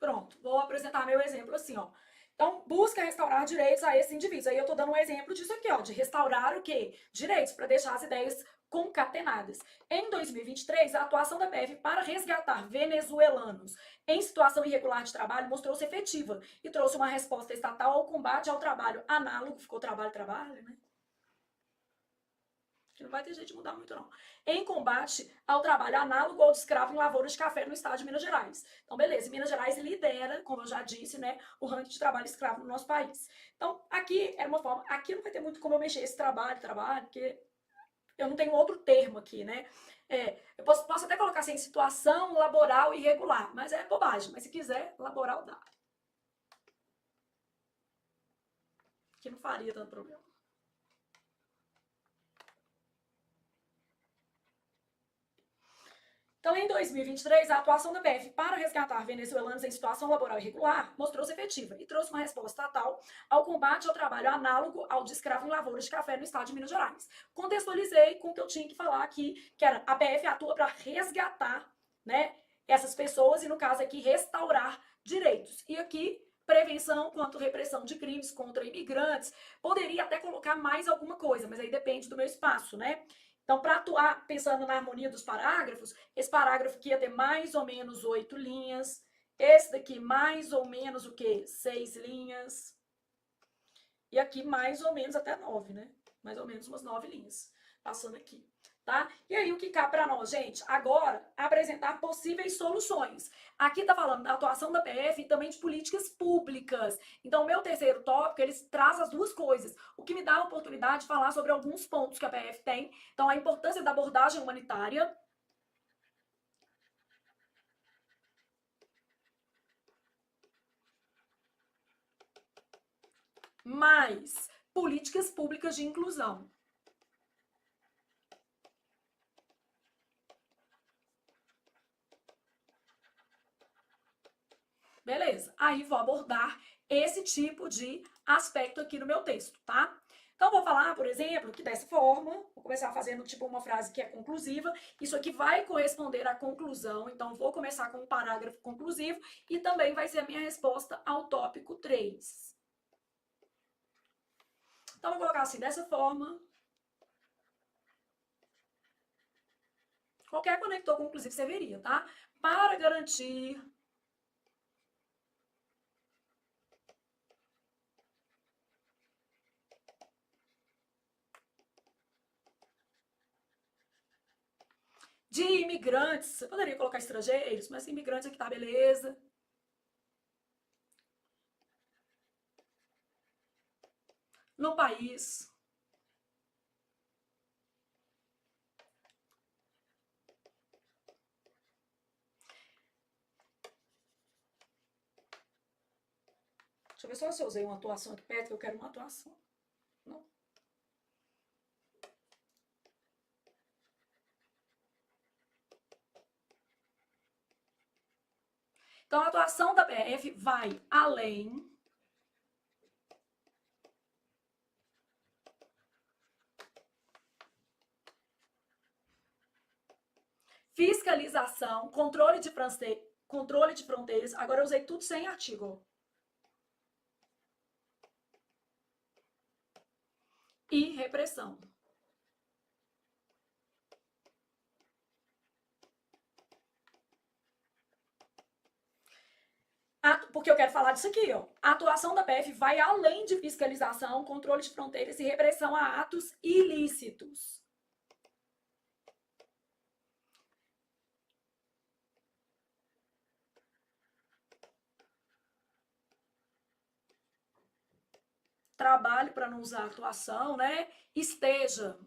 Pronto, vou apresentar meu exemplo assim, ó. Então, busca restaurar direitos a esses indivíduos. Aí eu tô dando um exemplo disso aqui, ó, de restaurar o quê? Direitos, para deixar as ideias concatenadas. Em 2023, a atuação da PF para resgatar venezuelanos em situação irregular de trabalho mostrou-se efetiva e trouxe uma resposta estatal ao combate ao trabalho análogo, ficou trabalho, né? Que não vai ter jeito de mudar muito, não. Em combate ao trabalho análogo ao de escravo em lavouras de café no estado de Minas Gerais. Então, beleza, Minas Gerais lidera, como eu já disse, né, o ranking de trabalho escravo no nosso país. Então, aqui é uma forma, aqui não vai ter muito como eu mexer esse trabalho, porque eu não tenho outro termo aqui, né? Eu posso até colocar assim, situação laboral irregular, mas é bobagem. Mas se quiser, laboral dá. Que não faria tanto problema. Então, em 2023, a atuação da BF para resgatar venezuelanos em situação laboral irregular mostrou-se efetiva e trouxe uma resposta estatal ao combate ao trabalho análogo ao de escravo em lavouras de café no estado de Minas Gerais. Contextualizei com o que eu tinha que falar aqui, que era a PF atua para resgatar, né, essas pessoas e, no caso aqui, restaurar direitos. E aqui, prevenção quanto repressão de crimes contra imigrantes. Poderia até colocar mais alguma coisa, mas aí depende do meu espaço, né? Então, para atuar pensando na harmonia dos parágrafos, esse parágrafo aqui ia ter mais ou menos 8 linhas. Esse daqui mais ou menos o quê? 6 linhas. E aqui mais ou menos até 9, né? Mais ou menos umas 9 linhas. Passando aqui. Tá? E aí o que cabe para nós, gente? Agora, apresentar possíveis soluções. Aqui está falando da atuação da PF e também de políticas públicas. Então, o meu terceiro tópico, eles traz as duas coisas, o que me dá a oportunidade de falar sobre alguns pontos que a PF tem. Então, a importância da abordagem humanitária, mais políticas públicas de inclusão. Beleza, aí vou abordar esse tipo de aspecto aqui no meu texto, tá? Então, vou falar, por exemplo, que dessa forma, vou começar fazendo tipo uma frase que é conclusiva, isso aqui vai corresponder à conclusão, então vou começar com um parágrafo conclusivo e também vai ser a minha resposta ao tópico 3. Então, vou colocar assim, dessa forma, qualquer conector conclusivo serviria, tá? Para garantir de imigrantes, eu poderia colocar estrangeiros, mas imigrantes aqui tá beleza. No país. Deixa eu ver só se eu usei uma atuação aqui perto, que eu quero uma atuação. Não. Então, a atuação da PF vai além fiscalização, controle de fronteiras. Agora eu usei tudo sem artigo. E repressão. Porque eu quero falar disso aqui, ó. A atuação da PF vai além de fiscalização, controle de fronteiras e repressão a atos ilícitos. Trabalhe para não usar atuação, né? Esteja.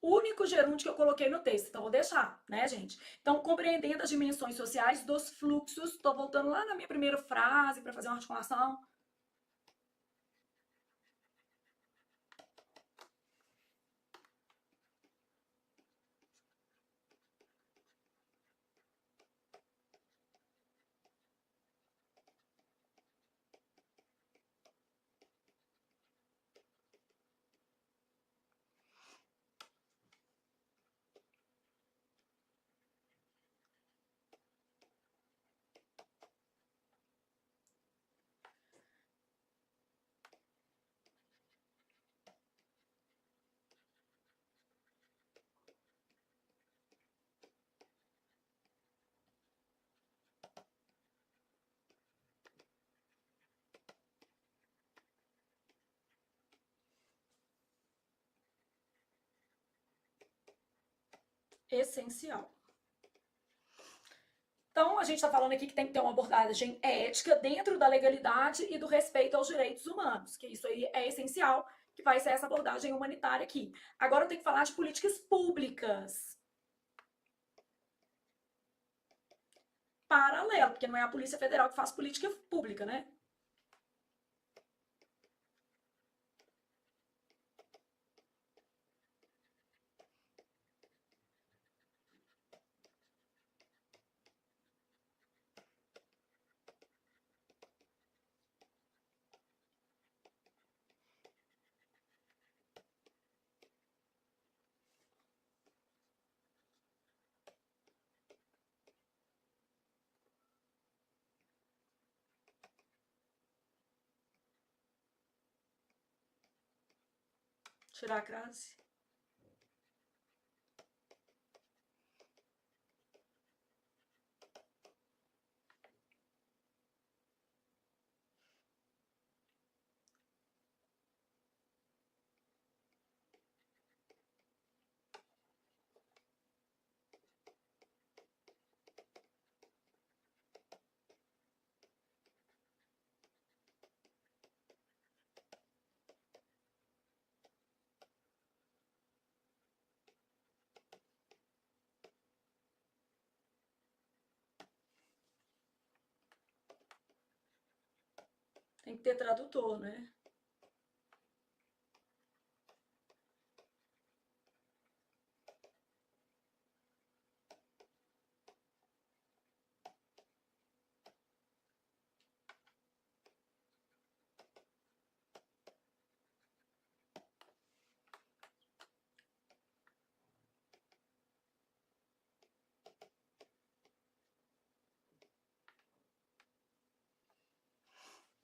O único gerúndio que eu coloquei no texto, então vou deixar, né, gente? Então, compreendendo as dimensões sociais dos fluxos, tô voltando lá na minha primeira frase para fazer uma articulação. Essencial. Então, a gente está falando aqui que tem que ter uma abordagem ética dentro da legalidade e do respeito aos direitos humanos, que isso aí é essencial, que vai ser essa abordagem humanitária aqui. Agora eu tenho que falar de políticas públicas. Paralelo, porque não é a Polícia Federal que faz política pública, né? Tirar a crase. Tem que ter tradutor, né?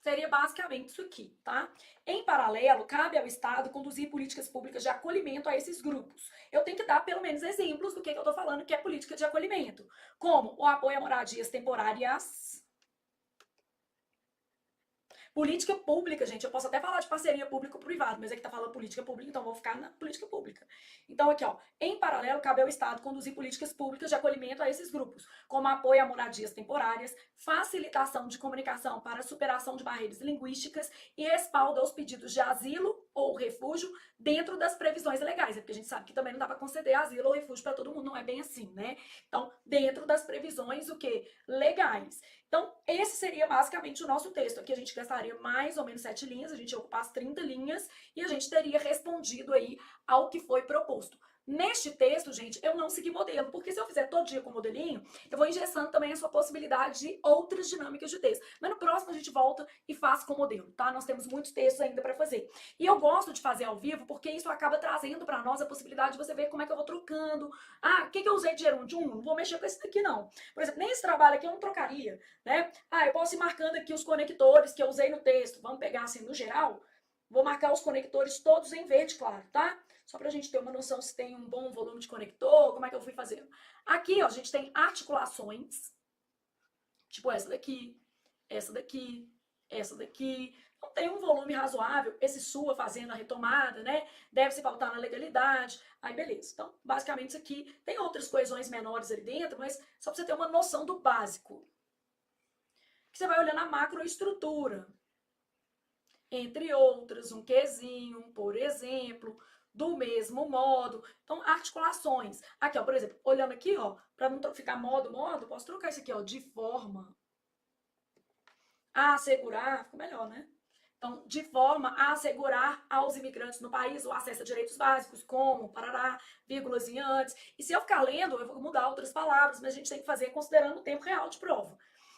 Seria basicamente isso aqui, tá? Em paralelo, cabe ao Estado conduzir políticas públicas de acolhimento a esses grupos. Eu tenho que dar pelo menos exemplos do que eu tô falando que é política de acolhimento, como o apoio a moradias temporárias. Política pública, gente, eu posso até falar de parceria público-privado, mas aqui tá falando política pública, então vou ficar na política pública. Então aqui, ó, em paralelo, cabe ao Estado conduzir políticas públicas de acolhimento a esses grupos, como apoio a moradias temporárias, facilitação de comunicação para superação de barreiras linguísticas e respaldo aos pedidos de asilo ou refúgio dentro das previsões legais, porque a gente sabe que também não dá para conceder asilo ou refúgio para todo mundo, não é bem assim, né? Então, dentro das previsões, o que? Legais. Então, esse seria basicamente o nosso texto. Aqui a gente gastaria mais ou menos 7 linhas, a gente ia ocupar as 30 linhas e a gente teria respondido aí ao que foi proposto. Neste texto, gente, eu não segui modelo, porque se eu fizer todo dia com modelinho, eu vou engessando também a sua possibilidade de outras dinâmicas de texto. Mas no próximo a gente volta e faz com modelo, tá? Nós temos muitos textos ainda para fazer. E eu gosto de fazer ao vivo, porque isso acaba trazendo para nós a possibilidade de você ver como é que eu vou trocando. Ah, o que eu usei de gerúndio? Não vou mexer com esse daqui, não. Por exemplo, nesse trabalho aqui eu não trocaria, né? Ah, eu posso ir marcando aqui os conectores que eu usei no texto. Vamos pegar assim no geral. Vou marcar os conectores todos em verde claro, tá? Só para a gente ter uma noção se tem um bom volume de conector, como é que eu fui fazendo. Aqui, ó, a gente tem articulações, tipo essa daqui, essa daqui, essa daqui. Então tem um volume razoável, esse sua fazendo a retomada, né? Deve se pautar na legalidade. Aí beleza. Então, basicamente isso aqui. Tem outras coesões menores ali dentro, mas só para você ter uma noção do básico. Que você vai olhando a macroestrutura. Entre outras, um quezinho, por exemplo, do mesmo modo. Então, articulações. Aqui, ó, por exemplo, olhando aqui, ó, para não ficar modo, posso trocar isso aqui, ó, de forma a assegurar, ficou melhor, né? Então, de forma a assegurar aos imigrantes no país o acesso a direitos básicos, como, parará, vírgulas e antes. E se eu ficar lendo, eu vou mudar outras palavras, mas a gente tem que fazer considerando o tempo real de prova.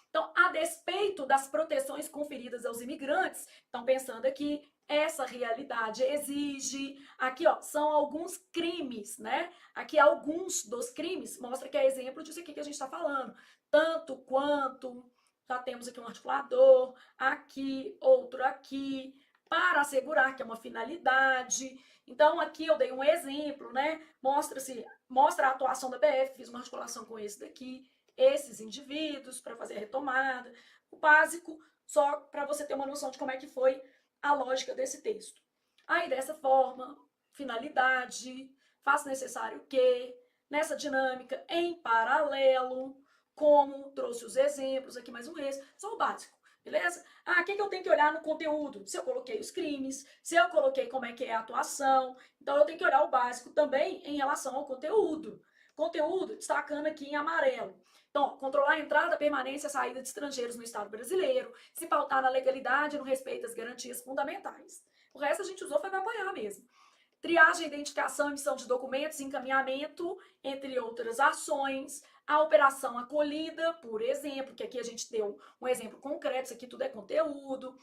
Então, a despeito das proteções conferidas aos imigrantes, então pensando aqui, essa realidade exige, aqui ó, são alguns crimes, né? Aqui alguns dos crimes, mostra que é exemplo disso aqui que a gente está falando. Tanto quanto, já temos aqui um articulador, aqui, outro aqui, para assegurar que é uma finalidade. Então, aqui eu dei um exemplo, né? Mostra a atuação da BF, fiz uma articulação com esse daqui, esses indivíduos para fazer a retomada. O básico, só para você ter uma noção de como é que foi a lógica desse texto. Aí, dessa forma, finalidade, faço necessário o quê? Nessa dinâmica, em paralelo, como trouxe os exemplos, aqui mais um esse, só o básico. Beleza? Ah, o que eu tenho que olhar no conteúdo? Se eu coloquei os crimes, se eu coloquei como é que é a atuação. Então, eu tenho que olhar o básico também em relação ao conteúdo. Conteúdo, destacando aqui em amarelo. Então, controlar a entrada, permanência e saída de estrangeiros no Estado brasileiro, se pautar na legalidade e no respeito às garantias fundamentais. O resto a gente usou foi para apoiar mesmo. Triagem, identificação, emissão de documentos, encaminhamento, entre outras ações. A operação acolhida, por exemplo, que aqui a gente deu um exemplo concreto, isso aqui tudo é conteúdo.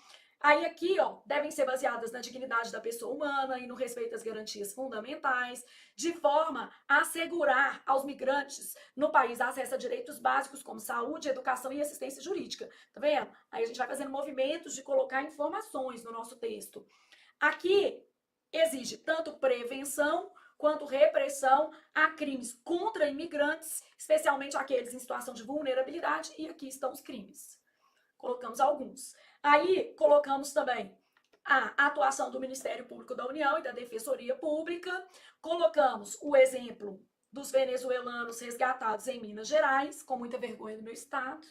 Aí aqui, ó, devem ser baseadas na dignidade da pessoa humana e no respeito às garantias fundamentais, de forma a assegurar aos migrantes no país acesso a direitos básicos como saúde, educação e assistência jurídica. Tá vendo? Aí a gente vai fazendo movimentos de colocar informações no nosso texto. Aqui exige tanto prevenção quanto repressão a crimes contra imigrantes, especialmente aqueles em situação de vulnerabilidade, e aqui estão os crimes. Colocamos alguns. Aí colocamos também a atuação do Ministério Público da União e da Defensoria Pública. Colocamos o exemplo dos venezuelanos resgatados em Minas Gerais, com muita vergonha do meu estado.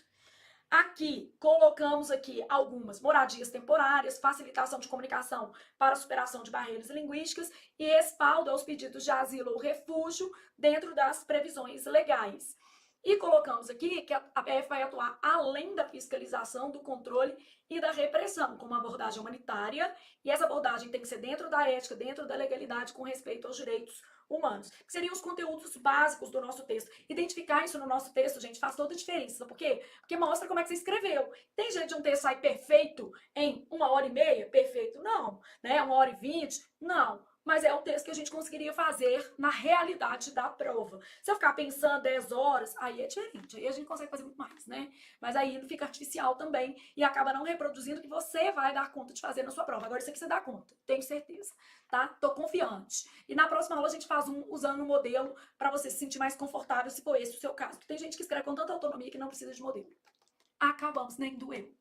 Aqui, colocamos aqui algumas moradias temporárias, facilitação de comunicação para superação de barreiras linguísticas e respaldo aos pedidos de asilo ou refúgio dentro das previsões legais. E colocamos aqui que a PF vai atuar além da fiscalização, do controle e da repressão, com uma abordagem humanitária, e essa abordagem tem que ser dentro da ética, dentro da legalidade, com respeito aos direitos humanos, que seriam os conteúdos básicos do nosso texto. Identificar isso no nosso texto, gente, faz toda a diferença. Por quê? Porque mostra como é que você escreveu. Tem gente de um texto sair perfeito em 1h30? Perfeito, não. Né? 1h20? Não. mas é o texto que a gente conseguiria fazer na realidade da prova. Se eu ficar pensando 10 horas, aí é diferente, aí a gente consegue fazer muito mais, né? Mas aí fica artificial também e acaba não reproduzindo o que você vai dar conta de fazer na sua prova. Agora, isso aqui você dá conta, tenho certeza, tá? Tô confiante. E na próxima aula a gente faz usando um modelo para você se sentir mais confortável, se for esse o seu caso. Porque tem gente que escreve com tanta autonomia que não precisa de modelo. Acabamos, nem doeu.